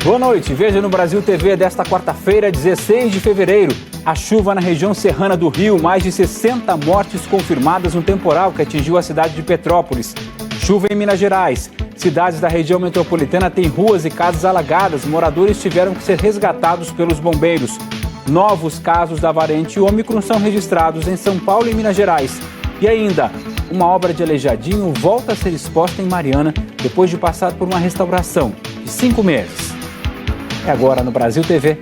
Boa noite, veja no Brasil TV desta quarta-feira, 16 de fevereiro. A chuva na região serrana do Rio, mais de 60 mortes confirmadas no temporal que atingiu a cidade de Petrópolis. Chuva em Minas Gerais. Cidades da região metropolitana têm ruas e casas alagadas. Moradores tiveram que ser resgatados pelos bombeiros. Novos casos da variante Ômicron são registrados em São Paulo e Minas Gerais. E ainda, uma obra de Aleijadinho volta a ser exposta em Mariana depois de passar por uma restauração de 5 meses. É agora no Brasil TV.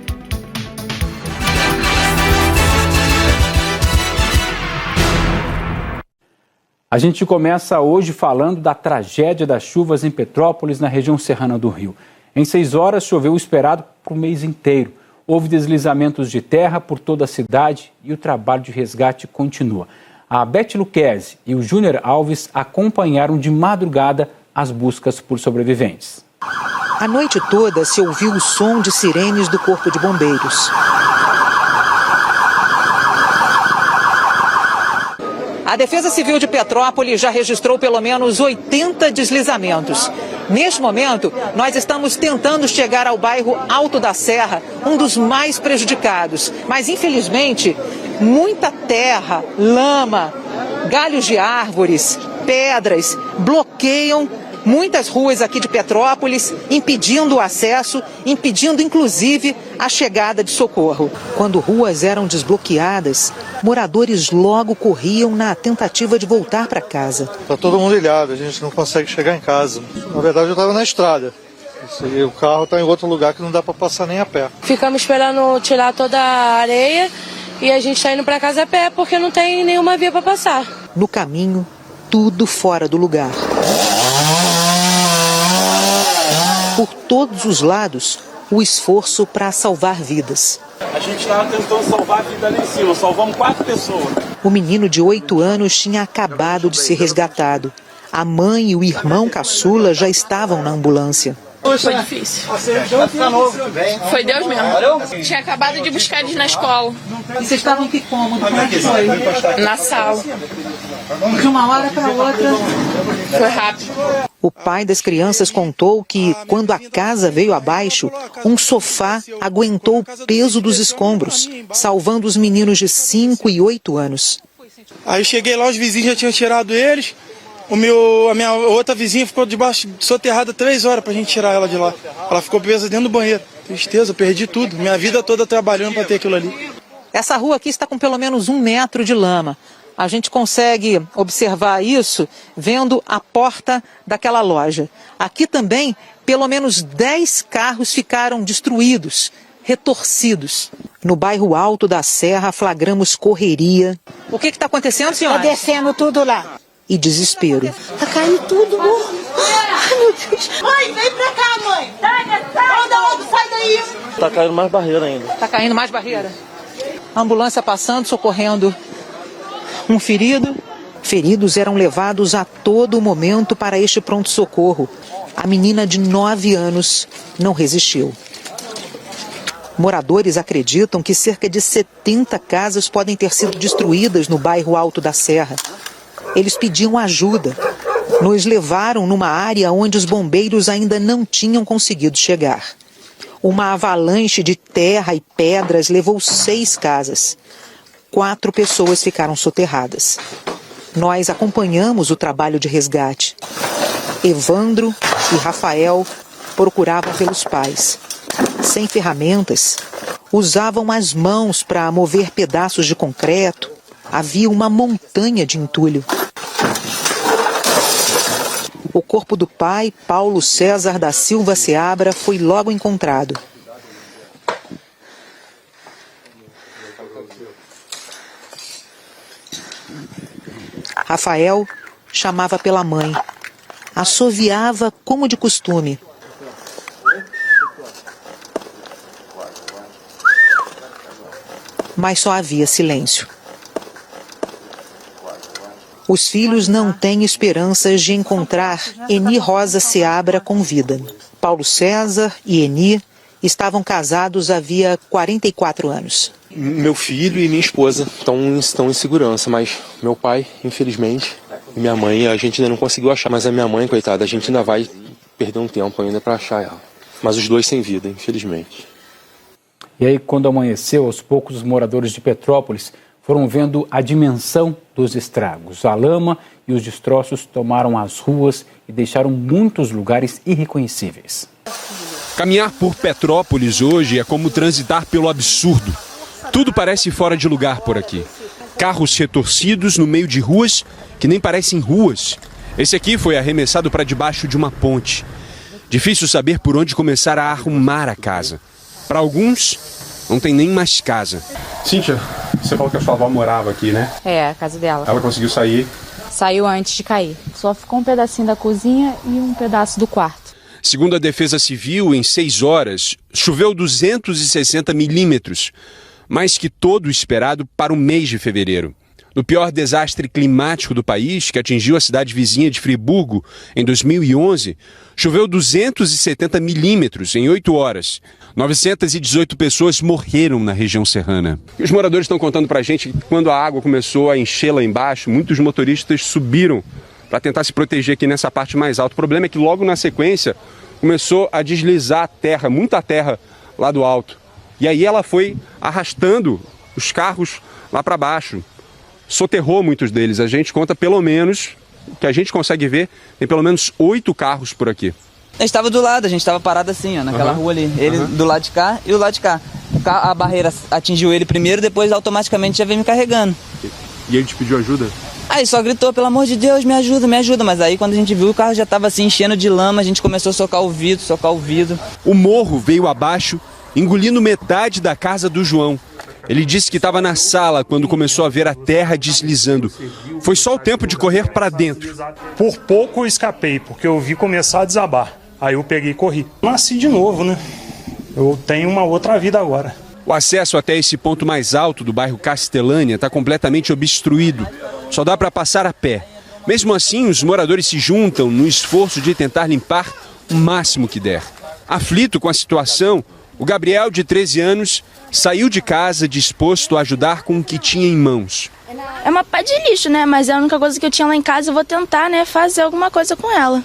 A gente começa hoje falando da tragédia das chuvas em Petrópolis, na região serrana do Rio. Em 6 horas, choveu o esperado por um mês inteiro. Houve deslizamentos de terra por toda a cidade e o trabalho de resgate continua. A Beth Luquezzi e o Júnior Alves acompanharam de madrugada as buscas por sobreviventes. A noite toda se ouviu o som de sirenes do Corpo de Bombeiros. A Defesa Civil de Petrópolis já registrou pelo menos 80 deslizamentos. Neste momento, nós estamos tentando chegar ao bairro Alto da Serra, um dos mais prejudicados. Mas, infelizmente, muita terra, lama, galhos de árvores, pedras bloqueiam muitas ruas aqui de Petrópolis, impedindo o acesso, impedindo inclusive a chegada de socorro. Quando ruas eram desbloqueadas, moradores logo corriam na tentativa de voltar para casa. Está todo mundo ilhado, a gente não consegue chegar em casa. Na verdade, eu estava na estrada. E o carro está em outro lugar que não dá para passar nem a pé. Ficamos esperando tirar toda a areia e a gente está indo para casa a pé porque não tem nenhuma via para passar. No caminho, tudo fora do lugar. Por todos os lados, o esforço para salvar vidas. A gente estava tentando salvar a vida ali em cima, salvamos 4 pessoas. O menino de 8 anos tinha acabado de ser resgatado. A mãe e o irmão caçula já estavam na ambulância. Foi difícil. Foi Deus mesmo. Tinha acabado de buscar eles na escola. E vocês estavam que cômodo? Como é que foi? Na sala. De uma hora para outra. Foi rápido. O pai das crianças contou que, quando a casa veio abaixo, um sofá aguentou o peso dos escombros, salvando os meninos de 5 e 8 anos. Aí cheguei lá, os vizinhos já tinham tirado eles. A minha outra vizinha ficou debaixo, soterrada 3 horas pra gente tirar ela de lá. Ela ficou presa dentro do banheiro. Tristeza, perdi tudo. Minha vida toda trabalhando para ter aquilo ali. Essa rua aqui está com pelo menos 1 metro de lama. A gente consegue observar isso vendo a porta daquela loja. Aqui também, pelo menos 10 carros ficaram destruídos, retorcidos. No bairro Alto da Serra, flagramos correria. O que está acontecendo, senhora? Está descendo tudo lá. E desespero. Está caindo tudo, amor. Ai, meu Deus. Mãe, vem pra cá, mãe. Sai daí. Está caindo mais barreira ainda. Está caindo mais barreira. Ambulância passando, socorrendo um ferido. Feridos eram levados a todo momento para este pronto-socorro. A menina de 9 anos não resistiu. Moradores acreditam que cerca de 70 casas podem ter sido destruídas no bairro Alto da Serra. Eles pediam ajuda. Nos levaram numa área onde os bombeiros ainda não tinham conseguido chegar. Uma avalanche de terra e pedras levou 6 casas. 4 pessoas ficaram soterradas. Nós acompanhamos o trabalho de resgate. Evandro e Rafael procuravam pelos pais. Sem ferramentas, usavam as mãos para mover pedaços de concreto. Havia uma montanha de entulho. O corpo do pai, Paulo César da Silva Seabra, foi logo encontrado. Rafael chamava pela mãe. Assoviava como de costume. Mas só havia silêncio. Os filhos não têm esperanças de encontrar Eni Rosa Seabra com vida. Paulo César e Eni estavam casados havia 44 anos. Meu filho e minha esposa estão em segurança, mas meu pai, infelizmente, e minha mãe, a gente ainda não conseguiu achar. Mas a minha mãe, coitada, a gente ainda vai perder um tempo ainda para achar ela. mas os 2 sem vida, infelizmente. E aí, quando amanheceu, aos poucos os moradores de Petrópolis foram vendo a dimensão dos estragos. A lama e os destroços tomaram as ruas e deixaram muitos lugares irreconhecíveis. Caminhar por Petrópolis hoje é como transitar pelo absurdo. Tudo parece fora de lugar por aqui. Carros retorcidos no meio de ruas que nem parecem ruas. Esse aqui foi arremessado para debaixo de uma ponte. Difícil saber por onde começar a arrumar a casa. Para alguns, não tem nem mais casa. Cíntia, você falou que a sua avó morava aqui, né? É, a casa dela. Ela conseguiu sair? Saiu antes de cair. Só ficou um pedacinho da cozinha e um pedaço do quarto. Segundo a Defesa Civil, em 6 horas, choveu 260 milímetros, mais que todo o esperado para o mês de fevereiro. No pior desastre climático do país, que atingiu a cidade vizinha de Friburgo em 2011, choveu 270 milímetros em 8 horas. 918 pessoas morreram na região serrana. Os moradores estão contando para a gente que quando a água começou a encher lá embaixo, muitos motoristas subiram para tentar se proteger aqui nessa parte mais alta. O problema é que logo na sequência começou a deslizar a terra, muita terra lá do alto. E aí ela foi arrastando os carros lá para baixo. Soterrou muitos deles. A gente conta pelo menos, o que a gente consegue ver, tem pelo menos 8 carros por aqui. A gente estava do lado, a gente estava parado assim, ó, naquela rua ali. Ele do lado de cá e o lado de cá. A barreira atingiu ele primeiro, depois automaticamente já veio me carregando. E ele te pediu ajuda? Aí só gritou, pelo amor de Deus, me ajuda, me ajuda. Mas aí quando a gente viu, o carro já estava assim, enchendo de lama, a gente começou a socar o vidro. O morro veio abaixo, engolindo metade da casa do João. Ele disse que estava na sala quando começou a ver a terra deslizando. Foi só o tempo de correr para dentro. Por pouco eu escapei, porque eu vi começar a desabar. Aí eu peguei e corri. Nasci de novo, né? Eu tenho uma outra vida agora. O acesso até esse ponto mais alto do bairro Castelânia está completamente obstruído. Só dá para passar a pé. Mesmo assim, os moradores se juntam no esforço de tentar limpar o máximo que der. Aflito com a situação, o Gabriel, de 13 anos, saiu de casa disposto a ajudar com o que tinha em mãos. É uma pá de lixo, né? Mas é a única coisa que eu tinha lá em casa, eu vou tentar, né, fazer alguma coisa com ela.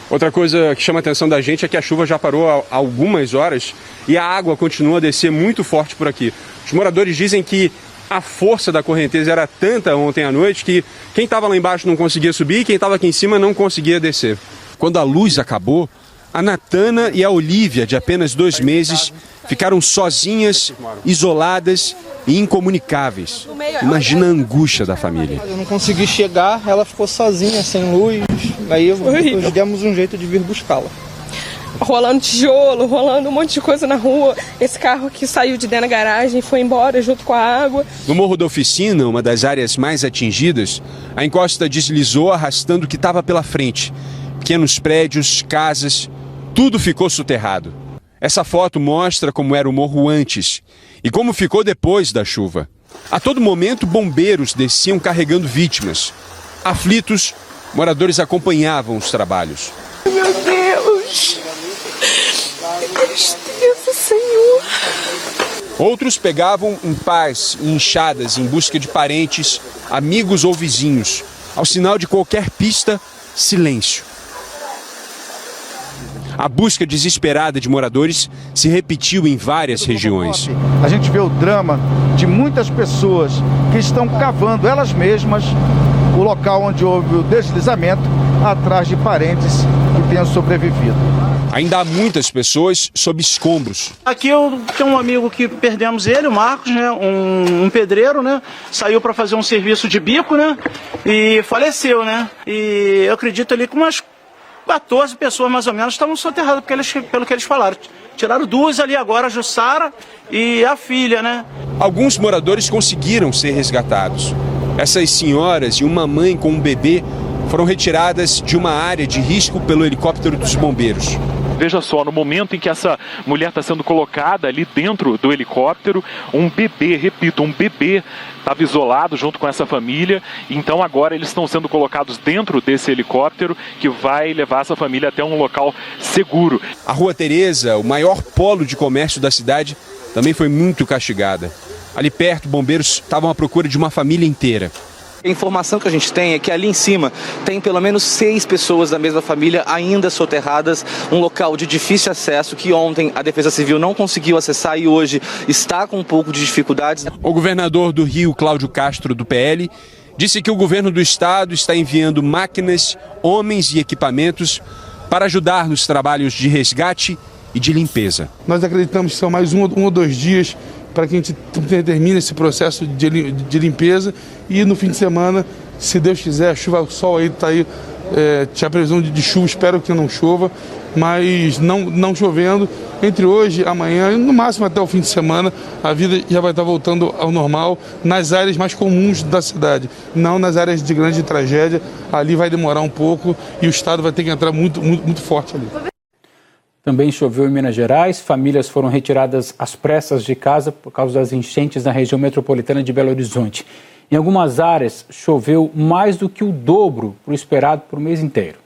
Outra coisa que chama a atenção da gente é que a chuva já parou há algumas horas e a água continua a descer muito forte por aqui. Os moradores dizem que a força da correnteza era tanta ontem à noite que quem estava lá embaixo não conseguia subir e quem estava aqui em cima não conseguia descer. Quando a luz acabou, a Natana e a Olívia, de apenas 2 meses, ficaram sozinhas, isoladas e incomunicáveis. Imagina a angústia da família. Eu não consegui chegar, ela ficou sozinha, sem luz. Aí nós demos um jeito de vir buscá-la. Rolando tijolo, rolando um monte de coisa na rua. Esse carro que saiu de dentro da garagem foi embora junto com a água. No Morro da Oficina, uma das áreas mais atingidas, a encosta deslizou arrastando o que estava pela frente. Pequenos prédios, casas, tudo ficou soterrado. Essa foto mostra como era o morro antes e como ficou depois da chuva. A todo momento, bombeiros desciam carregando vítimas. Aflitos, moradores acompanhavam os trabalhos. Meu Deus! Que tristeza, Senhor! Outros pegavam em pás e enxadas em busca de parentes, amigos ou vizinhos. Ao sinal de qualquer pista, silêncio. A busca desesperada de moradores se repetiu em várias regiões. A gente vê o drama de muitas pessoas que estão cavando elas mesmas o local onde houve o deslizamento atrás de parentes que tenham sobrevivido. Ainda há muitas pessoas sob escombros. Aqui eu tenho um amigo que perdemos ele, o Marcos, né? Um pedreiro, né? Saiu para fazer um serviço de bico, né? E faleceu, né? E eu acredito ali que umas 14 pessoas mais ou menos estavam soterradas, pelo que eles falaram. Tiraram 2 ali agora, a Jussara e a filha, né? Alguns moradores conseguiram ser resgatados. Essas senhoras e uma mãe com um bebê foram retiradas de uma área de risco pelo helicóptero dos bombeiros. Veja só, no momento em que essa mulher está sendo colocada ali dentro do helicóptero, um bebê, repito, um bebê estava isolado junto com essa família. Então agora eles estão sendo colocados dentro desse helicóptero que vai levar essa família até um local seguro. A Rua Tereza, o maior polo de comércio da cidade, também foi muito castigada. Ali perto, bombeiros estavam à procura de uma família inteira. A informação que a gente tem é que ali em cima tem pelo menos 6 pessoas da mesma família ainda soterradas, um local de difícil acesso que ontem a Defesa Civil não conseguiu acessar e hoje está com um pouco de dificuldades. O governador do Rio, Cláudio Castro, do PL, disse que o governo do estado está enviando máquinas, homens e equipamentos para ajudar nos trabalhos de resgate e de limpeza. Nós acreditamos que são mais um ou 2 dias para que a gente termine esse processo de limpeza e no fim de semana, se Deus quiser, a chuva, o sol aí está aí, tinha previsão de chuva, espero que não chova, mas não chovendo, entre hoje, amanhã e no máximo até o fim de semana, a vida já vai estar voltando ao normal nas áreas mais comuns da cidade, não nas áreas de grande tragédia, ali vai demorar um pouco e o estado vai ter que entrar muito forte ali. Também choveu em Minas Gerais, famílias foram retiradas às pressas de casa por causa das enchentes na região metropolitana de Belo Horizonte. Em algumas áreas, choveu mais do que o dobro do esperado por o mês inteiro.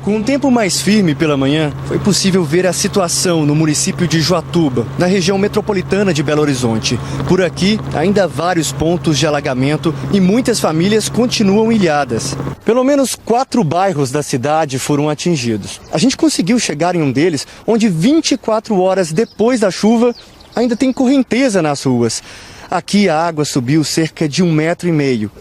Com um tempo mais firme pela manhã, foi possível ver a situação no município de Joatuba, na região metropolitana de Belo Horizonte. Por aqui, ainda há vários pontos de alagamento e muitas famílias continuam ilhadas. Pelo menos 4 bairros da cidade foram atingidos. A gente conseguiu chegar em um deles, onde 24 horas depois da chuva, ainda tem correnteza nas ruas. Aqui a água subiu cerca de 1,5 metro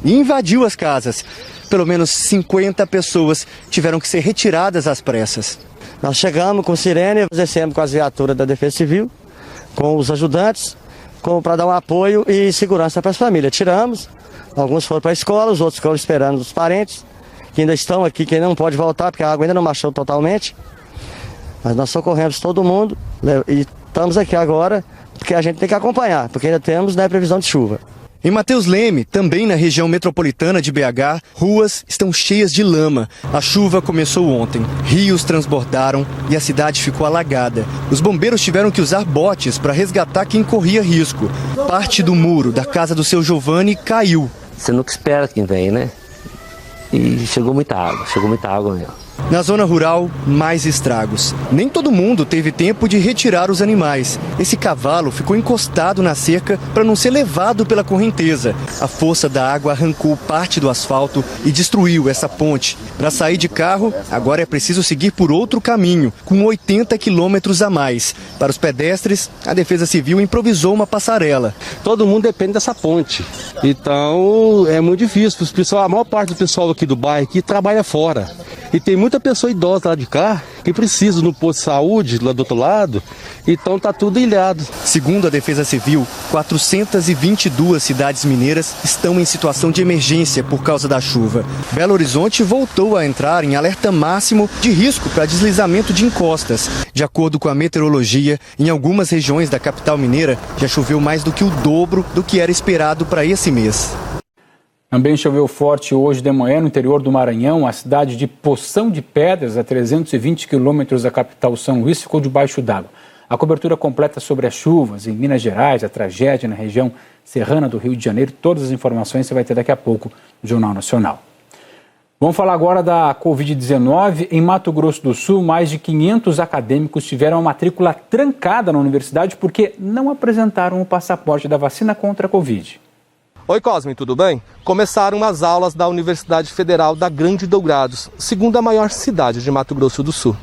e invadiu as casas. Pelo menos 50 pessoas tiveram que ser retiradas às pressas. Nós chegamos com sirene, descemos com as viaturas da Defesa Civil, com os ajudantes, para dar um apoio e segurança para as famílias. Tiramos, alguns foram para a escola, os outros ficaram esperando os parentes, que ainda estão aqui, que ainda não pode voltar, porque a água ainda não baixou totalmente. Mas nós socorremos todo mundo e estamos aqui agora, porque a gente tem que acompanhar, porque ainda temos previsão de chuva. Em Mateus Leme, também na região metropolitana de BH, ruas estão cheias de lama. A chuva começou ontem, rios transbordaram e a cidade ficou alagada. Os bombeiros tiveram que usar botes para resgatar quem corria risco. Parte do muro da casa do seu Giovanni caiu. Você nunca espera quem vem, né? E chegou muita água mesmo. Na zona rural, mais estragos. Nem todo mundo teve tempo de retirar os animais. Esse cavalo ficou encostado na cerca para não ser levado pela correnteza. A força da água arrancou parte do asfalto e destruiu essa ponte. Para sair de carro, agora é preciso seguir por outro caminho, com 80 quilômetros a mais. Para os pedestres, a Defesa Civil improvisou uma passarela. Todo mundo depende dessa ponte. Então, é muito difícil. A maior parte do pessoal aqui do bairro aqui trabalha fora. E tem muita pessoa idosa lá de cá que precisa no posto de saúde lá do outro lado, então tá tudo ilhado. Segundo a Defesa Civil, 422 cidades mineiras estão em situação de emergência por causa da chuva. Belo Horizonte voltou a entrar em alerta máximo de risco para deslizamento de encostas. De acordo com a meteorologia, em algumas regiões da capital mineira já choveu mais do que o dobro do que era esperado para esse mês. Também choveu forte hoje de manhã no interior do Maranhão. A cidade de Poção de Pedras, a 320 quilômetros da capital São Luís, ficou debaixo d'água. A cobertura completa sobre as chuvas em Minas Gerais, a tragédia na região serrana do Rio de Janeiro. Todas as informações você vai ter daqui a pouco no Jornal Nacional. Vamos falar agora da Covid-19. Em Mato Grosso do Sul, mais de 500 acadêmicos tiveram a matrícula trancada na universidade porque não apresentaram o passaporte da vacina contra a Covid. Oi Cosme, tudo bem? Começaram as aulas da Universidade Federal da Grande Dourados, segunda maior cidade de Mato Grosso do Sul.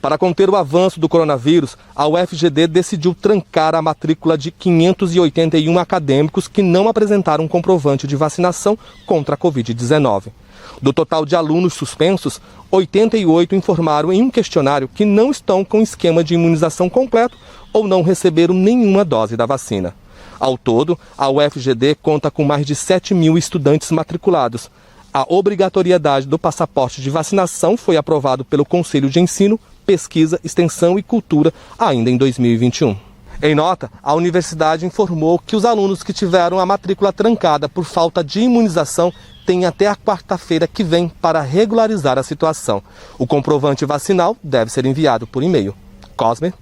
Para conter o avanço do coronavírus, a UFGD decidiu trancar a matrícula de 581 acadêmicos que não apresentaram comprovante de vacinação contra a Covid-19. Do total de alunos suspensos, 88 informaram em um questionário que não estão com esquema de imunização completo ou não receberam nenhuma dose da vacina. Ao todo, a UFGD conta com mais de 7 mil estudantes matriculados. A obrigatoriedade do passaporte de vacinação foi aprovado pelo Conselho de Ensino, Pesquisa, Extensão e Cultura ainda em 2021. Em nota, a universidade informou que os alunos que tiveram a matrícula trancada por falta de imunização têm até a quarta-feira que vem para regularizar a situação. O comprovante vacinal deve ser enviado por e-mail. Cosme.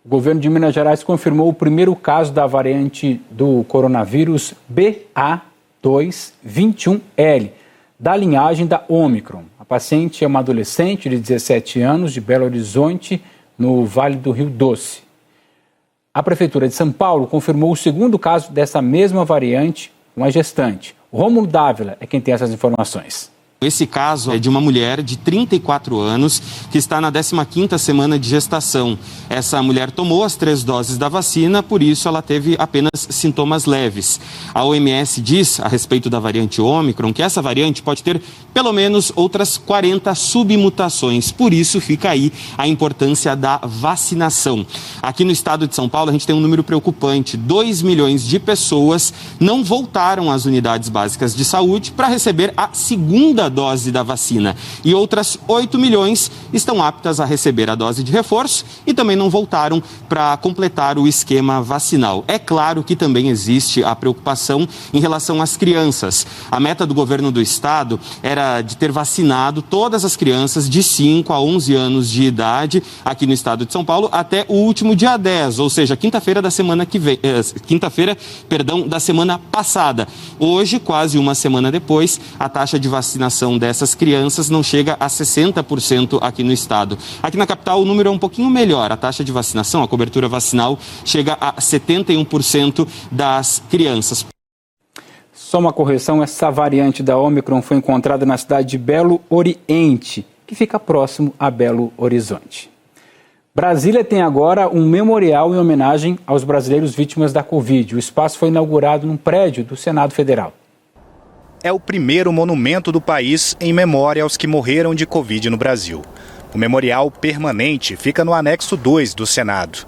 O governo de Minas Gerais confirmou o primeiro caso da variante do coronavírus BA.2.21L, da linhagem da Ômicron. A paciente é uma adolescente de 17 anos de Belo Horizonte, no Vale do Rio Doce. A Prefeitura de São Paulo confirmou o segundo caso dessa mesma variante uma gestante. Rômulo Dávila é quem tem essas informações. Esse caso é de uma mulher de 34 anos que está na 15ª semana de gestação. Essa mulher tomou as 3 doses da vacina, por isso ela teve apenas sintomas leves. A OMS diz, a respeito da variante Ômicron, que essa variante pode ter pelo menos outras 40 submutações. Por isso fica aí a importância da vacinação. Aqui no estado de São Paulo a gente tem um número preocupante. 2 milhões de pessoas não voltaram às unidades básicas de saúde para receber a segunda dose da vacina. E outras 8 milhões estão aptas a receber a dose de reforço e também não voltaram para completar o esquema vacinal. É claro que também existe a preocupação em relação às crianças. A meta do governo do estado era de ter vacinado todas as crianças de 5 a 11 anos de idade aqui no estado de São Paulo até o último dia 10, ou seja, quinta-feira da semana que vem, da semana passada. Hoje, quase uma semana depois, a taxa de vacinação dessas crianças não chega a 60% aqui no estado. Aqui na capital o número é um pouquinho melhor. A taxa de vacinação, a cobertura vacinal, chega a 71% das crianças. Só uma correção, essa variante da Ômicron foi encontrada na cidade de Belo Oriente, que fica próximo a Belo Horizonte. Brasília tem agora um memorial em homenagem aos brasileiros vítimas da Covid. O espaço foi inaugurado num prédio do Senado Federal. É o primeiro monumento do país em memória aos que morreram de Covid no Brasil. O memorial permanente fica no anexo 2 do Senado.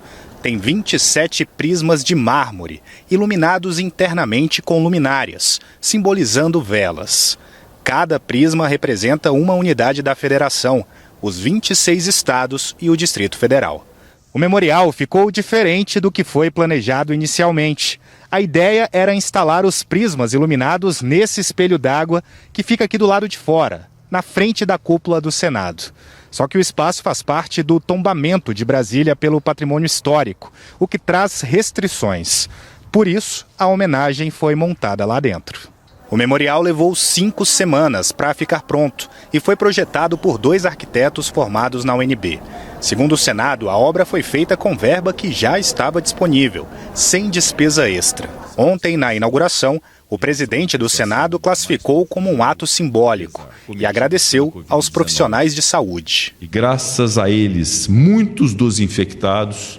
Tem 27 prismas de mármore, iluminados internamente com luminárias, simbolizando velas. Cada prisma representa uma unidade da federação, os 26 estados e o Distrito Federal. O memorial ficou diferente do que foi planejado inicialmente. A ideia era instalar os prismas iluminados nesse espelho d'água que fica aqui do lado de fora, na frente da cúpula do Senado. Só que o espaço faz parte do tombamento de Brasília pelo patrimônio histórico, o que traz restrições. Por isso, a homenagem foi montada lá dentro. O memorial levou 5 semanas para ficar pronto e foi projetado por 2 arquitetos formados na UNB. Segundo o Senado, a obra foi feita com verba que já estava disponível, sem despesa extra. Ontem, na inauguração, o presidente do Senado classificou como um ato simbólico e agradeceu aos profissionais de saúde. E graças a eles, muitos dos infectados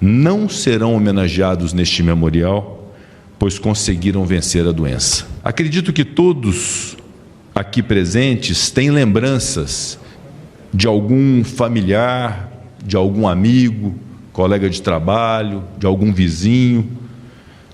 não serão homenageados neste memorial, pois conseguiram vencer a doença. Acredito que todos aqui presentes têm lembranças de algum familiar, de algum amigo, colega de trabalho, de algum vizinho,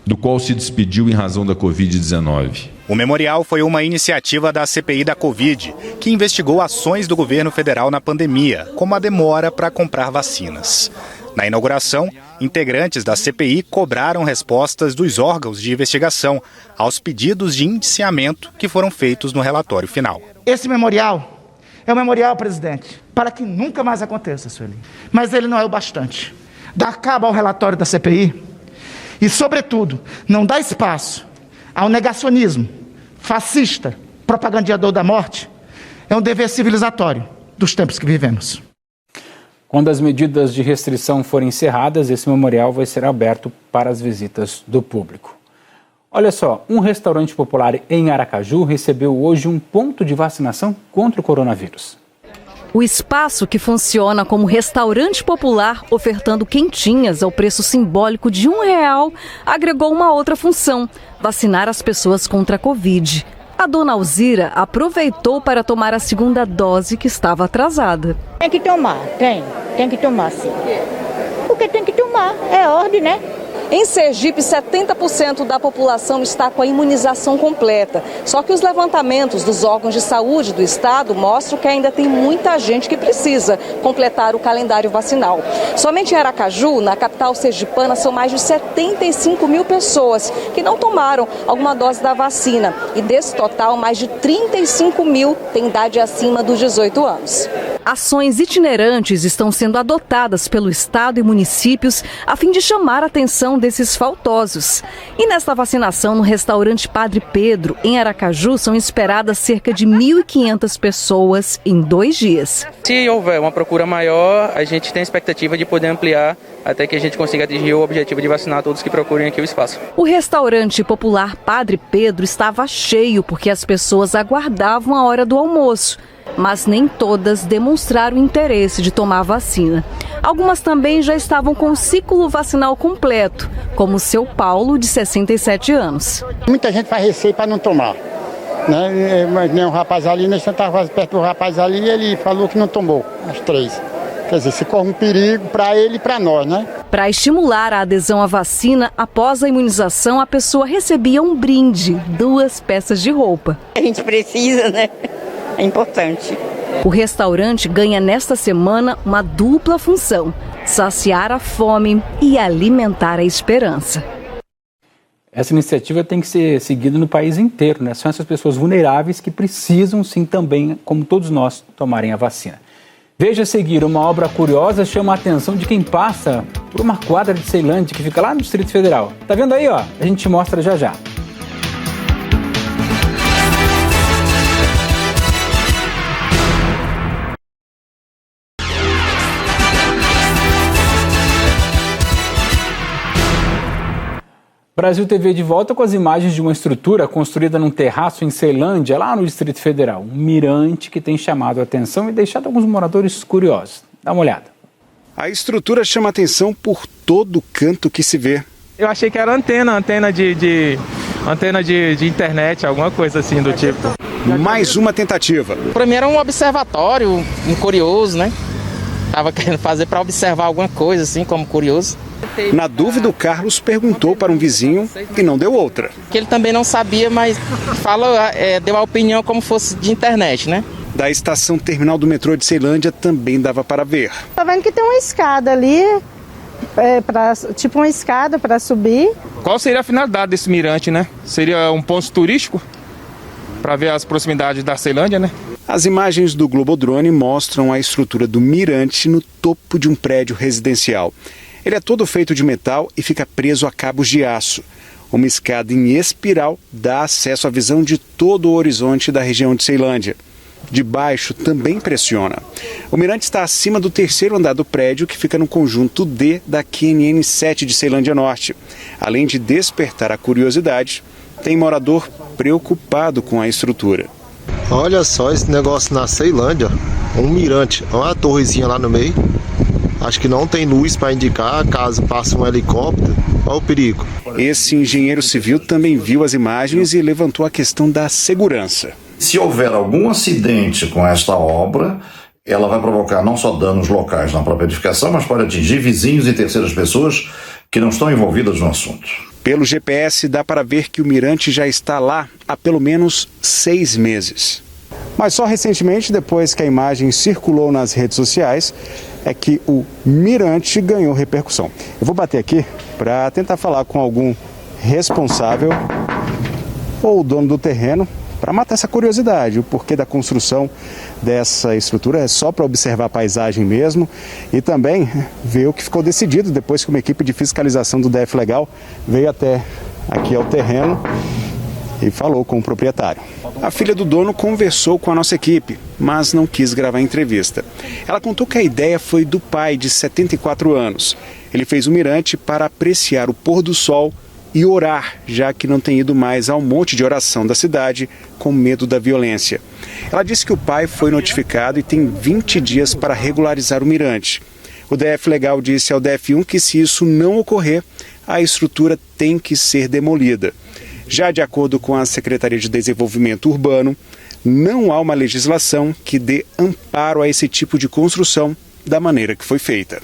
do qual se despediu em razão da Covid-19. O memorial foi uma iniciativa da CPI da Covid, que investigou ações do governo federal na pandemia, como a demora para comprar vacinas. Na inauguração, integrantes da CPI cobraram respostas dos órgãos de investigação aos pedidos de indiciamento que foram feitos no relatório final. Esse memorial é um memorial, presidente, para que nunca mais aconteça, Sueli. Mas ele não é o bastante. Dar cabo ao relatório da CPI e, sobretudo, não dar espaço ao negacionismo fascista, propagandeador da morte, é um dever civilizatório dos tempos que vivemos. Quando as medidas de restrição forem encerradas, esse memorial vai ser aberto para as visitas do público. Olha só, um restaurante popular em Aracaju recebeu hoje um ponto de vacinação contra o coronavírus. O espaço, que funciona como restaurante popular, ofertando quentinhas ao preço simbólico de R$1, agregou uma outra função: vacinar as pessoas contra a Covid. A dona Alzira aproveitou para tomar a segunda dose que estava atrasada. Tem que tomar, tem que tomar sim. Porque tem que tomar, é ordem, né? Em Sergipe, 70% da população está com a imunização completa. Só que os levantamentos dos órgãos de saúde do estado mostram que ainda tem muita gente que precisa completar o calendário vacinal. Somente em Aracaju, na capital sergipana, são mais de 75 mil pessoas que não tomaram alguma dose da vacina. E desse total, mais de 35 mil têm idade acima dos 18 anos. Ações itinerantes estão sendo adotadas pelo Estado e municípios a fim de chamar a atenção desses faltosos. E nesta vacinação no restaurante Padre Pedro, em Aracaju, são esperadas cerca de 1.500 pessoas em 2 dias. Se houver uma procura maior, a gente tem a expectativa de poder ampliar até que a gente consiga atingir o objetivo de vacinar todos que procurem aqui o espaço. O restaurante popular Padre Pedro estava cheio porque as pessoas aguardavam a hora do almoço. Mas nem todas demonstraram interesse de tomar a vacina. Algumas também já estavam com o ciclo vacinal completo, como o seu Paulo, de 67 anos. Muita gente faz receio para não tomar. Né? Mas nem o rapaz ali, nós estávamos perto do rapaz ali e ele falou que não tomou, as 3. Quer dizer, se corre um perigo para ele e para nós, né? Para estimular a adesão à vacina, após a imunização, a pessoa recebia um brinde, 2 peças de roupa. A gente precisa, né? É importante. O restaurante ganha nesta semana uma dupla função: saciar a fome e alimentar a esperança. Essa iniciativa tem que ser seguida no país inteiro, né? São essas pessoas vulneráveis que precisam, sim, também, como todos nós, tomarem a vacina. Veja a seguir, uma obra curiosa chama a atenção de quem passa por uma quadra de Ceilândia que fica lá no Distrito Federal. Tá vendo aí, ó? A gente mostra já já. Brasil TV de volta com as imagens de uma estrutura construída num terraço em Ceilândia, lá no Distrito Federal. Um mirante que tem chamado a atenção e deixado alguns moradores curiosos. Dá uma olhada. A estrutura chama a atenção por todo canto que se vê. Eu achei que era antena de internet, alguma coisa assim do tipo. Mais uma tentativa. Para mim era um observatório, um curioso, né? Tava querendo fazer para observar alguma coisa assim, como curioso. Na dúvida, o Carlos perguntou para um vizinho e não deu outra. Que ele também não sabia, mas deu a opinião como fosse de internet, né? Da estação terminal do metrô de Ceilândia também dava para ver. Tá vendo que tem uma escada ali, tipo uma escada para subir. Qual seria a finalidade desse mirante, né? Seria um ponto turístico para ver as proximidades da Ceilândia, né? As imagens do Globodrone mostram a estrutura do mirante no topo de um prédio residencial. Ele é todo feito de metal e fica preso a cabos de aço. Uma escada em espiral dá acesso à visão de todo o horizonte da região de Ceilândia. De baixo também pressiona. O mirante está acima do 3º andar do prédio, que fica no conjunto D da QNN 7 de Ceilândia Norte. Além de despertar a curiosidade, tem morador preocupado com a estrutura. Olha só esse negócio na Ceilândia, um mirante, olha a torrezinha lá no meio. Acho que não tem luz para indicar caso passe um helicóptero. Olha o perigo. Esse engenheiro civil também viu as imagens e levantou a questão da segurança. Se houver algum acidente com esta obra, ela vai provocar não só danos locais na própria edificação, mas pode atingir vizinhos e terceiras pessoas que não estão envolvidas no assunto. Pelo GPS dá para ver que o mirante já está lá há pelo menos 6 meses. Mas só recentemente, depois que a imagem circulou nas redes sociais, é que o mirante ganhou repercussão. Eu vou bater aqui para tentar falar com algum responsável ou o dono do terreno para matar essa curiosidade. O porquê da construção dessa estrutura é só para observar a paisagem mesmo e também ver o que ficou decidido depois que uma equipe de fiscalização do DF Legal veio até aqui ao terreno e falou com o proprietário. A filha do dono conversou com a nossa equipe, mas não quis gravar a entrevista. Ela contou que a ideia foi do pai, de 74 anos. Ele fez o mirante para apreciar o pôr do sol e orar, já que não tem ido mais ao monte de oração da cidade com medo da violência. Ela disse que o pai foi notificado e tem 20 dias para regularizar o mirante. O DF Legal disse ao DF1 que se isso não ocorrer, a estrutura tem que ser demolida. Já de acordo com a Secretaria de Desenvolvimento Urbano, não há uma legislação que dê amparo a esse tipo de construção da maneira que foi feita.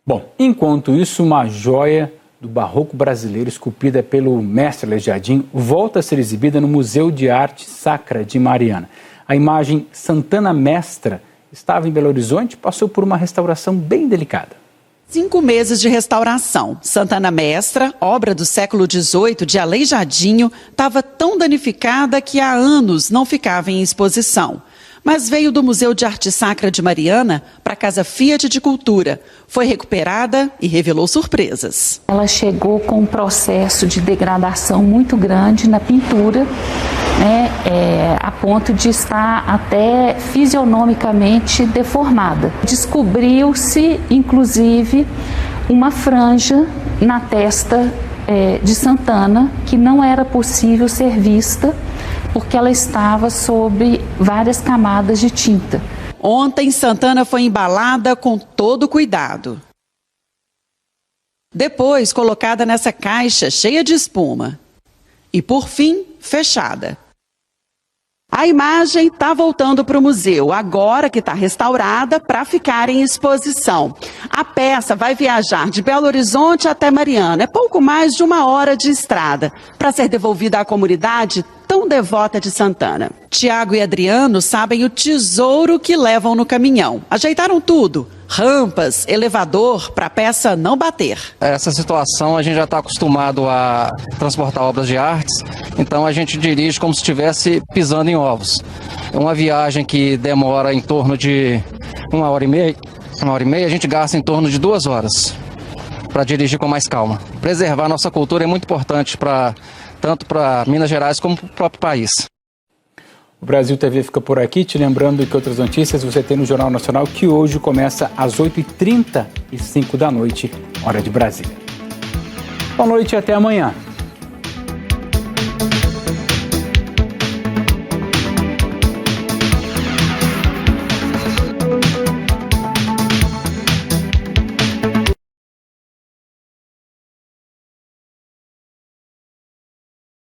Bom, enquanto isso, uma joia do barroco brasileiro esculpida pelo mestre Aleijadinho volta a ser exibida no Museu de Arte Sacra de Mariana. A imagem Santana Mestra estava em Belo Horizonte e passou por uma restauração bem delicada. 5 meses de restauração. Santana Mestra, obra do século XVIII de Aleijadinho, estava tão danificada que há anos não ficava em exposição. mas veio do Museu de Arte Sacra de Mariana para a Casa Fiat de Cultura. Foi recuperada e revelou surpresas. Ela chegou com um processo de degradação muito grande na pintura, a ponto de estar até fisionomicamente deformada. Descobriu-se, inclusive, uma franja na testa de Santana que não era possível ser vista porque ela estava sob várias camadas de tinta. Ontem, Santana foi embalada com todo cuidado. Depois, colocada nessa caixa cheia de espuma. E, por fim, fechada. A imagem está voltando para o museu, agora que está restaurada para ficar em exposição. A peça vai viajar de Belo Horizonte até Mariana. É pouco mais de 1 hora de estrada para ser devolvida à comunidade tão devota de Santana. Tiago e Adriano sabem o tesouro que levam no caminhão. Ajeitaram tudo. Rampas, elevador, para a peça não bater. Essa situação a gente já está acostumado a transportar obras de artes, então a gente dirige como se estivesse pisando em ovos. É uma viagem que demora em torno de 1h30, a gente gasta em torno de 2 horas para dirigir com mais calma. Preservar nossa cultura é muito importante tanto para Minas Gerais como para o próprio país. O Brasil TV fica por aqui, te lembrando que outras notícias você tem no Jornal Nacional, que hoje começa às 8h35 da noite, hora de Brasília. Boa noite e até amanhã.